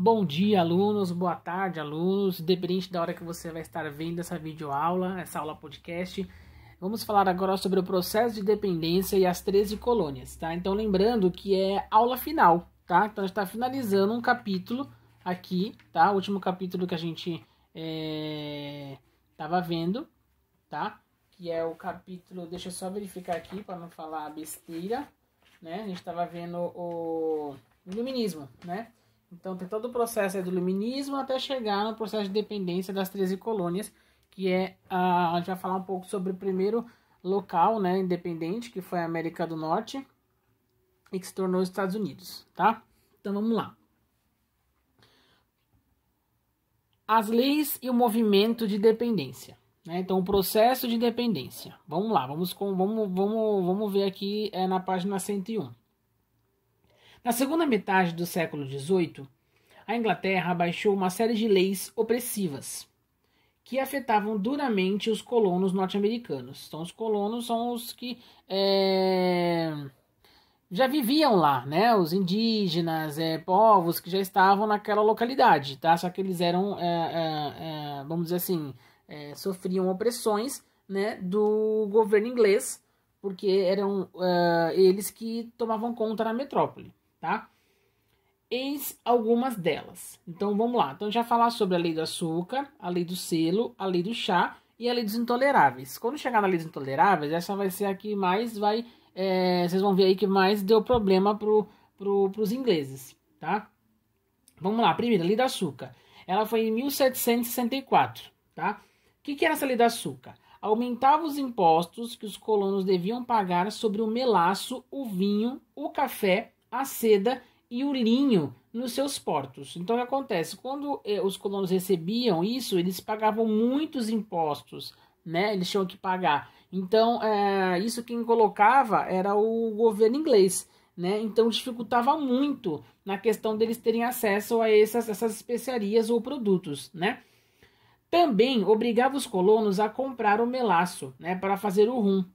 Bom dia, alunos, boa tarde, alunos, independente da hora que você vai estar vendo essa videoaula, essa aula podcast. Vamos falar agora sobre o processo de dependência e as 13 colônias, tá? Então, lembrando que é aula final, tá? Então, a gente está finalizando um capítulo aqui, tá? O último capítulo que a gente estava vendo, tá? Que é o capítulo, deixa eu só verificar aqui para não falar besteira, né? A gente estava vendo o iluminismo, né? Então, tem todo o processo do iluminismo até chegar no processo de dependência das 13 colônias, que a gente vai falar um pouco sobre o primeiro local, né, independente, que foi a América do Norte e que se tornou os Estados Unidos, tá? Então, vamos lá. As leis e o movimento de dependência, né? Então, o processo de dependência. Vamos lá, vamos ver aqui na página 101. Na segunda metade do século XVIII, a Inglaterra baixou uma série de leis opressivas que afetavam duramente os colonos norte-americanos. Então, os colonos são os que já viviam lá, né? Os indígenas, povos que já estavam naquela localidade, tá? Só que eles eram, vamos dizer assim, sofriam opressões, né, do governo inglês, porque eram eles que tomavam conta na metrópole. Tá? Eis algumas delas. Então vamos lá. Então já falar sobre a lei do açúcar, a lei do selo, a lei do chá e a lei dos intoleráveis. Quando chegar na lei dos intoleráveis, essa vai ser a que mais vai. Vocês vão ver aí que mais deu problema pros ingleses, tá? Vamos lá. Primeiro, a lei do açúcar. Ela foi em 1764, tá? O que era essa lei do açúcar? Aumentava os impostos que os colonos deviam pagar sobre o melaço, o vinho, o café, a seda e o linho nos seus portos. Então, o que acontece? Quando os colonos recebiam isso, eles pagavam muitos impostos, né? Eles tinham que pagar. Então, isso quem colocava era o governo inglês, né? Então, dificultava muito na questão deles terem acesso a essas especiarias ou produtos, né? Também obrigava os colonos a comprar o melaço, né? Para fazer o rum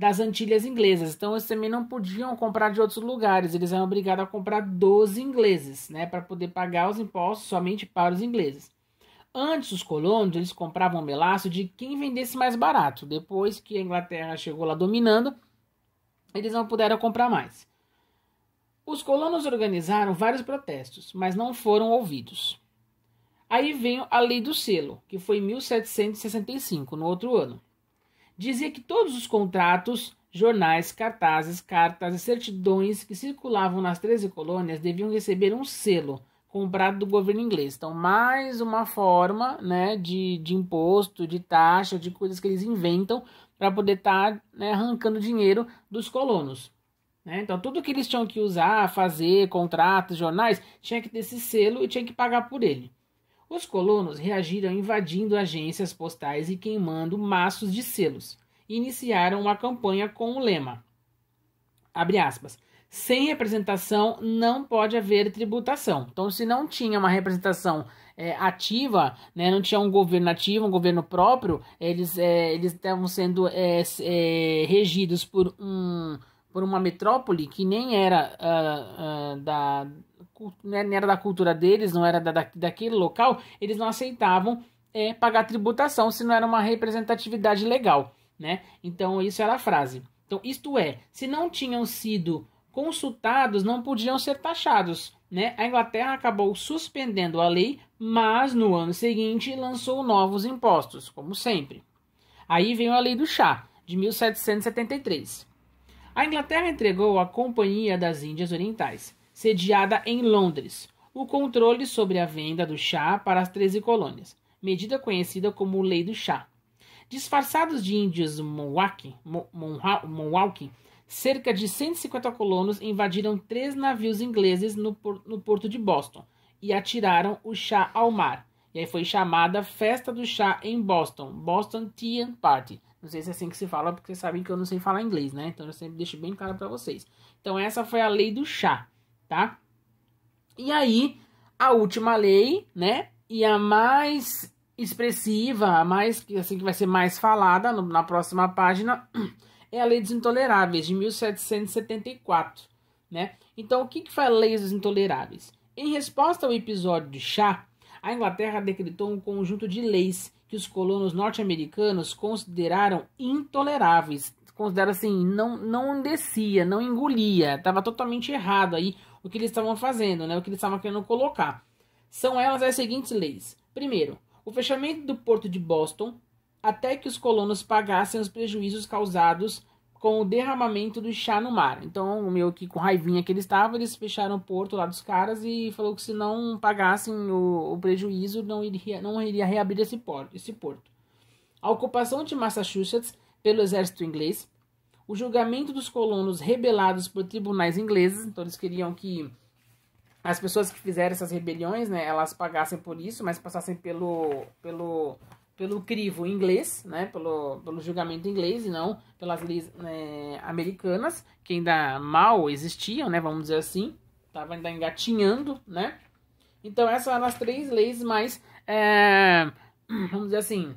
das Antilhas inglesas. Então, eles também não podiam comprar de outros lugares. Eles eram obrigados a comprar dos ingleses, né? Para poder pagar os impostos somente para os ingleses. Antes, os colonos, eles compravam melaço de quem vendesse mais barato. Depois que a Inglaterra chegou lá dominando, eles não puderam comprar mais. Os colonos organizaram vários protestos, mas não foram ouvidos. Aí vem a Lei do Selo, que foi em 1765, no outro ano. Dizia que todos os contratos, jornais, cartazes, cartas e certidões que circulavam nas 13 colônias deviam receber um selo comprado do governo inglês. Então, mais uma forma, né, de imposto, de taxa, de coisas que eles inventam para poder estar, né, arrancando dinheiro dos colonos. Né? Então, tudo que eles tinham que usar, fazer, contratos, jornais, tinha que ter esse selo e tinha que pagar por ele. Os colonos reagiram invadindo agências postais e queimando maços de selos. E iniciaram uma campanha com o lema, abre aspas, sem representação não pode haver tributação. Então, se não tinha uma representação ativa, né, não tinha um governo ativo, um governo próprio, eles estavam sendo regidos por uma metrópole que nem era nem era da cultura deles, não era daquele local, eles não aceitavam pagar tributação se não era uma representatividade legal, né? Então, isso era a frase. Então, isto é, se não tinham sido consultados, não podiam ser taxados, né? A Inglaterra acabou suspendendo a lei, mas no ano seguinte lançou novos impostos, como sempre. Aí veio a Lei do Chá, de 1773. A Inglaterra entregou à Companhia das Índias Orientais, sediada em Londres, o controle sobre a venda do chá para as 13 colônias, medida conhecida como Lei do Chá. Disfarçados de índios Mohawk, cerca de 150 colonos invadiram 3 navios ingleses no porto de Boston e atiraram o chá ao mar. E aí foi chamada Festa do Chá em Boston, Boston Tea Party. Não sei se é assim que se fala, porque vocês sabem que eu não sei falar inglês, né? Então eu sempre deixo bem claro para vocês. Então essa foi a Lei do Chá, tá? E aí, a última lei, né? E a mais expressiva, a mais, assim, que vai ser mais falada na próxima página, é a Lei dos Intoleráveis, de 1774, né? Então, o que faz a Lei dos Intoleráveis? Em resposta ao episódio de chá, a Inglaterra decretou um conjunto de leis que os colonos norte-americanos consideraram intoleráveis. Consideraram assim, não descia, não engolia. Estava totalmente errado aí o que eles estavam fazendo, né? O que eles estavam querendo colocar. São elas as seguintes leis. Primeiro, o fechamento do porto de Boston até que os colonos pagassem os prejuízos causados com o derramamento do chá no mar. Então, meio que com raivinha que eles estavam, eles fecharam o porto lá dos caras e falou que se não pagassem o prejuízo, não iria reabrir esse porto. A ocupação de Massachusetts pelo exército inglês, o julgamento dos colonos rebelados por tribunais ingleses, então eles queriam que as pessoas que fizeram essas rebeliões, né, elas pagassem por isso, mas passassem pelo crivo inglês, né, pelo julgamento inglês e não pelas leis, né, americanas, que ainda mal existiam, né, vamos dizer assim, estava ainda engatinhando, né. Então essas eram as 3 leis mais, vamos dizer assim,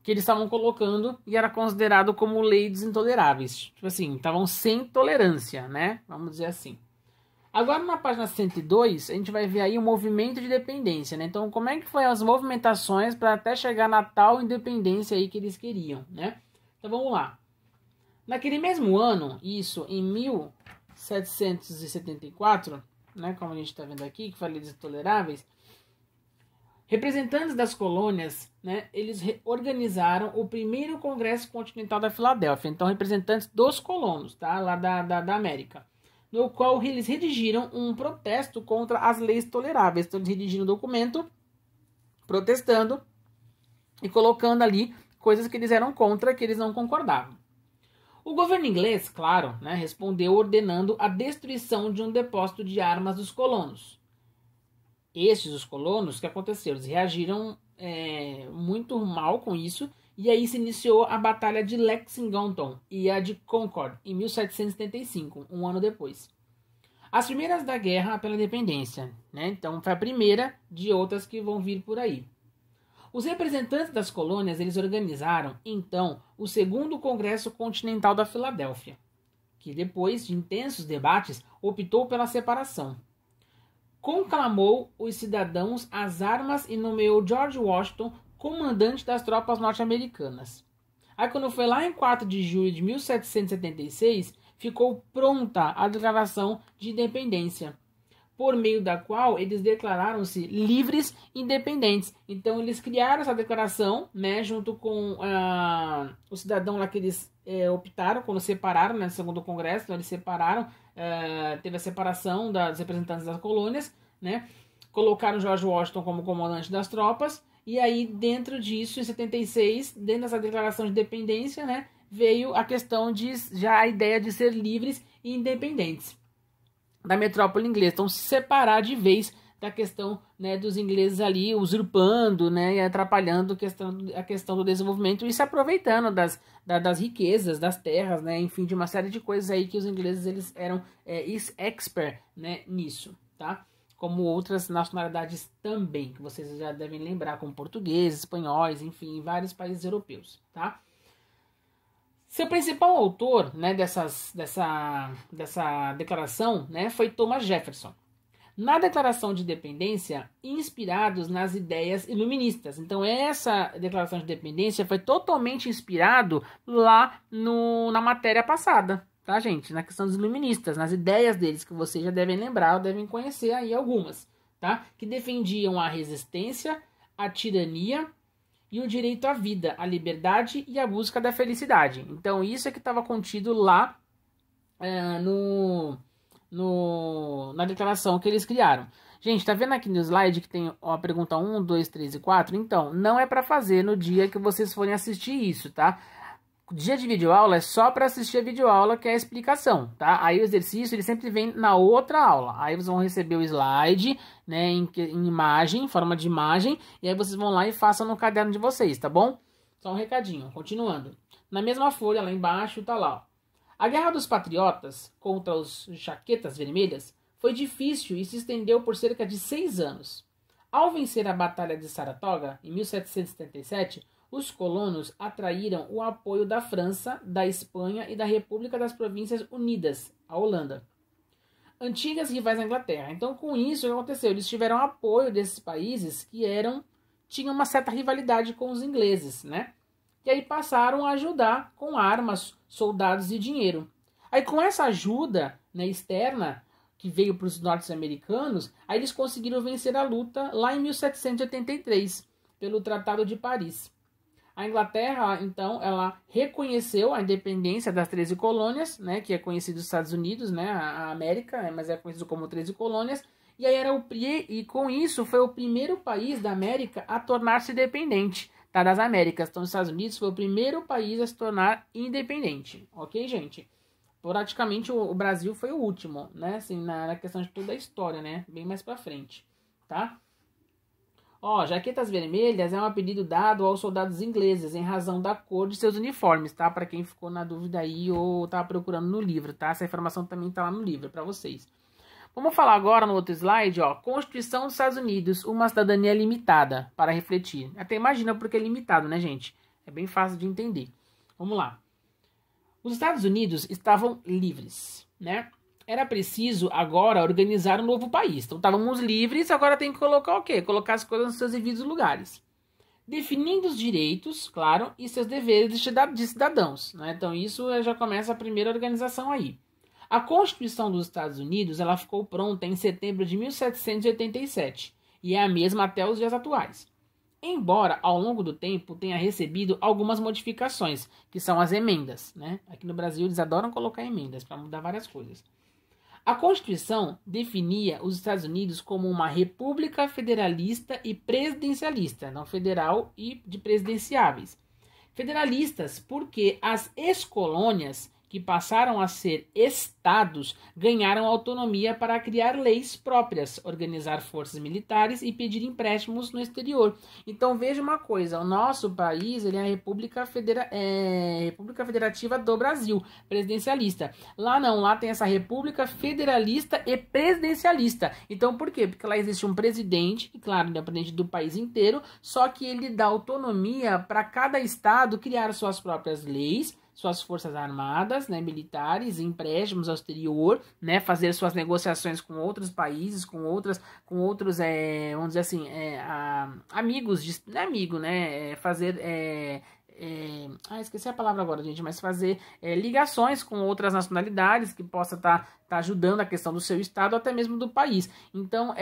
que eles estavam colocando e era considerado como leis intoleráveis. Tipo assim, estavam sem tolerância, né, vamos dizer assim. Agora, na página 102, a gente vai ver aí o movimento de dependência, né? Então, como é que foi as movimentações para até chegar na tal independência aí que eles queriam, né? Então, vamos lá. Naquele mesmo ano, isso em 1774, né? Como a gente está vendo aqui, que foi leis intoleráveis, representantes das colônias, né? Eles organizaram o primeiro Congresso Continental da Filadélfia. Então, representantes dos colonos, tá? Lá da América. No qual eles redigiram um protesto contra as leis toleráveis. Então, eles redigiram um documento protestando e colocando ali coisas que eles eram contra, que eles não concordavam. O governo inglês, claro, né, respondeu ordenando a destruição de um depósito de armas dos colonos. Estes, os colonos, o que aconteceu? Eles reagiram muito mal com isso, e aí se iniciou a Batalha de Lexington e a de Concord, em 1775, um ano depois. As primeiras da guerra pela independência, né? Então foi a primeira de outras que vão vir por aí. Os representantes das colônias, eles organizaram, então, o segundo Congresso Continental da Filadélfia, que depois de intensos debates, optou pela separação. Conclamou os cidadãos às armas e nomeou George Washington comandante das tropas norte-americanas. Aí quando foi lá em 4 de julho de 1776, ficou pronta a declaração de independência, por meio da qual eles declararam-se livres e independentes. Então eles criaram essa declaração, né, junto com o cidadão lá que eles optaram, quando separaram, né, no segundo congresso, então eles separaram, teve a separação dos representantes das colônias, né, colocaram George Washington como comandante das tropas. E aí, dentro disso, em 76, dentro dessa declaração de independência, né, veio a questão de, já a ideia de ser livres e independentes da metrópole inglesa. Então, se separar de vez da questão, né, dos ingleses ali usurpando, né, e atrapalhando a questão do desenvolvimento e se aproveitando das riquezas, das terras, né, enfim, de uma série de coisas aí que os ingleses eles eram expert, né, nisso, tá? Como outras nacionalidades também, que vocês já devem lembrar, como portugueses, espanhóis, enfim, vários países europeus, tá? Seu principal autor, né, dessa declaração, né, foi Thomas Jefferson. Na Declaração de Independência, inspirados nas ideias iluministas. Então, essa Declaração de Independência foi totalmente inspirado lá na matéria passada, tá, gente? Na questão dos iluministas, nas ideias deles, que vocês já devem lembrar ou devem conhecer aí algumas, tá? Que defendiam a resistência, a tirania e o direito à vida, à liberdade e à busca da felicidade. Então, isso é que estava contido lá na declaração que eles criaram. Gente, tá vendo aqui no slide que tem a pergunta 1, 2, 3 e 4? Então, não é para fazer no dia que vocês forem assistir isso, tá? O dia de videoaula é só para assistir a videoaula, que é a explicação, tá? Aí o exercício, ele sempre vem na outra aula. Aí vocês vão receber o slide, né, em imagem, em forma de imagem, e aí vocês vão lá e façam no caderno de vocês, tá bom? Só um recadinho, continuando. Na mesma folha, lá embaixo, tá lá, ó. A Guerra dos Patriotas contra os Jaquetas Vermelhas foi difícil e se estendeu por cerca de 6 anos. Ao vencer a Batalha de Saratoga, em 1777, os colonos atraíram o apoio da França, da Espanha e da República das Províncias Unidas, a Holanda. antigas rivais da Inglaterra. Então, com isso, o que aconteceu? Eles tiveram apoio desses países que tinham uma certa rivalidade com os ingleses, né? E aí passaram a ajudar com armas, soldados e dinheiro. Aí com essa ajuda, né, externa, que veio para os norte-americanos, aí eles conseguiram vencer a luta lá em 1783, pelo Tratado de Paris. A Inglaterra, então, ela reconheceu a independência das 13 colônias, né, que é conhecido dos Estados Unidos, né, a América, mas é conhecido como 13 colônias, e aí e com isso foi o primeiro país da América a tornar-se independente, tá, das Américas. Então, os Estados Unidos foi o primeiro país a se tornar independente, ok, gente? Praticamente o Brasil foi o último, né, assim, na questão de toda a história, né, bem mais pra frente, tá? Ó, jaquetas vermelhas é um apelido dado aos soldados ingleses em razão da cor de seus uniformes, tá? Para quem ficou na dúvida aí ou tá procurando no livro, tá? Essa informação também tá lá no livro para vocês. Vamos falar agora no outro slide, ó. Constituição dos Estados Unidos, uma cidadania limitada, para refletir. Até imagina porque é limitado, né, gente? É bem fácil de entender. Vamos lá. Os Estados Unidos estavam livres, né? Era preciso agora organizar um novo país. Então estávamos livres, agora tem que colocar o quê? Colocar as coisas nos seus devidos lugares. Definindo os direitos, claro, e seus deveres de cidadãos, né? Então isso já começa a primeira organização aí. A Constituição dos Estados Unidos, ela ficou pronta em setembro de 1787 e é a mesma até os dias atuais. Embora ao longo do tempo tenha recebido algumas modificações, que são as emendas, né? Aqui no Brasil eles adoram colocar emendas para mudar várias coisas. A Constituição definia os Estados Unidos como uma república federalista e presidencialista, não federal e de presidenciáveis. Federalistas porque as ex-colônias, que passaram a ser estados, ganharam autonomia para criar leis próprias, organizar forças militares e pedir empréstimos no exterior. Então veja uma coisa, o nosso país ele é a República Federativa do Brasil, presidencialista. Lá não, lá tem essa República Federalista e Presidencialista. Então por quê? Porque lá existe um presidente, claro, independente do país inteiro, só que ele dá autonomia para cada estado criar suas próprias leis, suas forças armadas, né, militares, empréstimos ao exterior, né, fazer suas negociações com outros países, com outros, vamos dizer assim, amigos, não é amigo, né, fazer, esqueci a palavra agora, gente, mas fazer ligações com outras nacionalidades que possa estar ajudando a questão do seu estado, ou até mesmo do país. Então,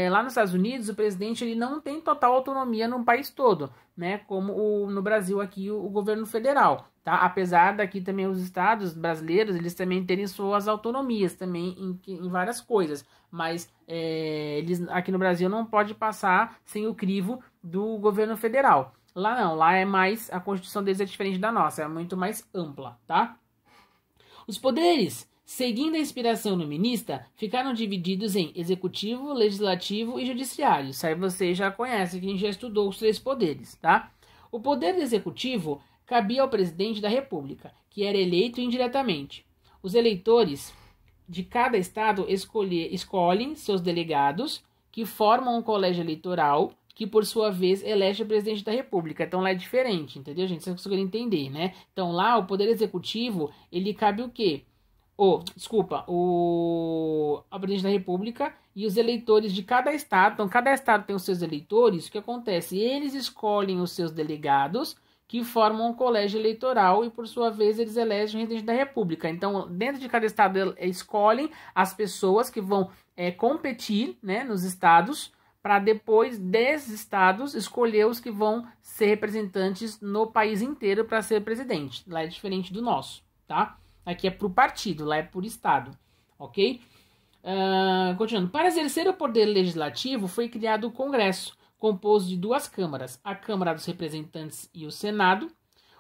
lá nos Estados Unidos, o presidente ele não tem total autonomia no país todo, né, como no Brasil aqui o governo federal, tá? Apesar daqui também os estados brasileiros, eles também terem suas autonomias também em várias coisas, mas eles aqui no Brasil não pode passar sem o crivo do governo federal. Lá não, lá é mais, a Constituição deles é diferente da nossa, é muito mais ampla, tá? Os poderes, seguindo a inspiração iluminista, ficaram divididos em executivo, legislativo e judiciário. Isso aí você já conhece, quem já estudou os 3 poderes, tá? O poder executivo cabia ao presidente da República, que era eleito indiretamente. Os eleitores de cada estado escolhem seus delegados, que formam um colégio eleitoral, que por sua vez elege o presidente da República. Então lá é diferente, entendeu, gente? Vocês conseguiram entender, né? Então lá o poder executivo, ele cabe o quê? Ao presidente da República e os eleitores de cada estado. Então cada estado tem os seus eleitores. O que acontece? Eles escolhem os seus delegados, que formam um colégio eleitoral e, por sua vez, eles elegem o presidente da República. Então, dentro de cada estado, escolhem as pessoas que vão competir, né, nos estados, para depois desses estados escolher os que vão ser representantes no país inteiro para ser presidente. Lá é diferente do nosso, tá? Aqui é por partido, lá é por estado, ok? Continuando. Para exercer o poder legislativo, foi criado o Congresso, composto de 2 câmaras, a Câmara dos Representantes e o Senado.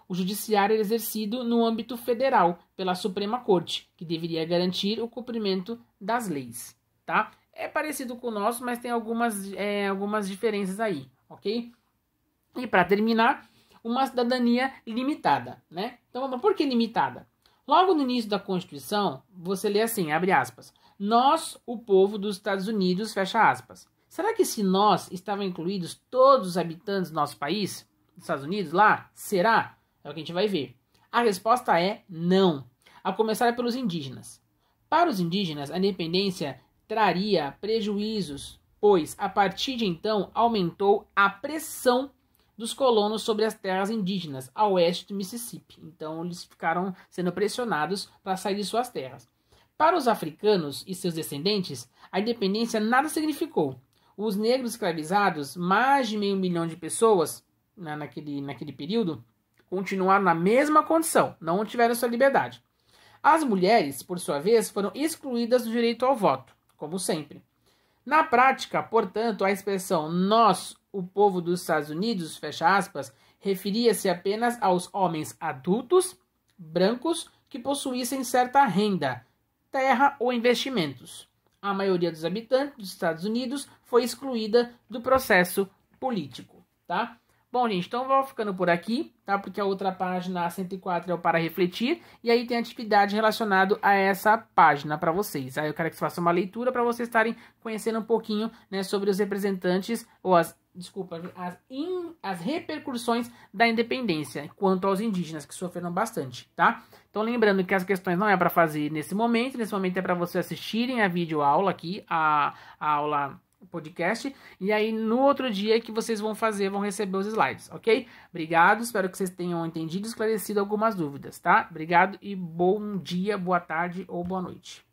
O judiciário era exercido no âmbito federal, pela Suprema Corte, que deveria garantir o cumprimento das leis, tá? É parecido com o nosso, mas tem algumas diferenças aí, ok? E para terminar, uma cidadania limitada, né? Então, por que limitada? Logo no início da Constituição, você lê assim, abre aspas, nós, o povo dos Estados Unidos, fecha aspas. Será que se nós estavam incluídos todos os habitantes do nosso país, dos Estados Unidos, lá? Será? É o que a gente vai ver. A resposta é não. A começar pelos indígenas. Para os indígenas, a independência traria prejuízos, pois, a partir de então, aumentou a pressão dos colonos sobre as terras indígenas a oeste do Mississippi. Então, eles ficaram sendo pressionados para sair de suas terras. Para os africanos e seus descendentes, a independência nada significou. Os negros escravizados, mais de 500 mil de pessoas naquele período, continuaram na mesma condição, não tiveram sua liberdade. As mulheres, por sua vez, foram excluídas do direito ao voto, como sempre. Na prática, portanto, a expressão nós, o povo dos Estados Unidos, fecha aspas, referia-se apenas aos homens adultos, brancos, que possuíssem certa renda, terra ou investimentos. A maioria dos habitantes dos Estados Unidos foi excluída do processo político, tá? Bom, gente, então vou ficando por aqui, tá? Porque a outra página, a 104, é o para refletir, e aí tem atividade relacionada a essa página para vocês. Aí eu quero que vocês façam uma leitura para vocês estarem conhecendo um pouquinho, né, sobre os representantes, ou as repercussões da independência quanto aos indígenas, que sofreram bastante, tá? Então, lembrando que as questões não é para fazer nesse momento é para vocês assistirem a videoaula aqui, a aula podcast, e aí no outro dia que vocês vão receber os slides, ok? Obrigado, espero que vocês tenham entendido e esclarecido algumas dúvidas, tá? Obrigado e bom dia, boa tarde ou boa noite.